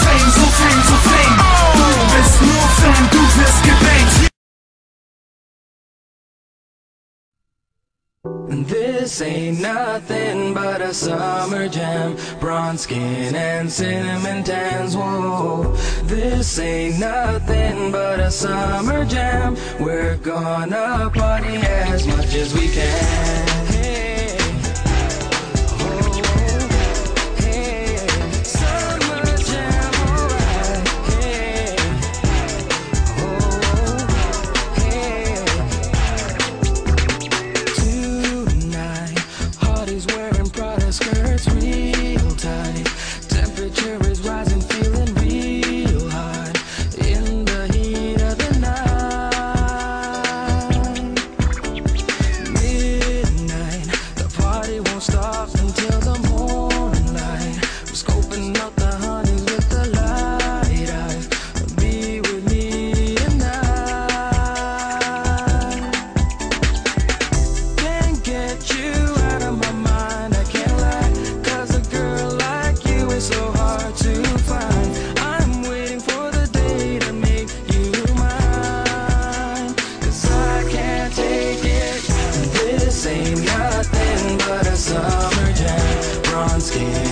Fame, so Fame, so Fame. Du bist nur Fame, du wirst gebankt. This ain't nothing but a summer jam. Bronze skin and cinnamon tans, whoa. This ain't nothing but a summer jam. We're gonna party as much as we can. Hey, oh, hey, summer jam, alright. Hey, oh, hey. Tonight, Hardy's wearing Prada skirts real tight. Temperature is rising, feeling real hot in the heat of the night. Midnight, the party won't stop until the morning light. I'm scoping out the honeys with the light eyes. Be with me tonight. Can't get you out of my mind, I can't lie. 'Cause a girl like you is so hard to find. I'm waiting for the day to make you mine. 'Cause I can't take it. This ain't nothing but a summer jam. Bronze skin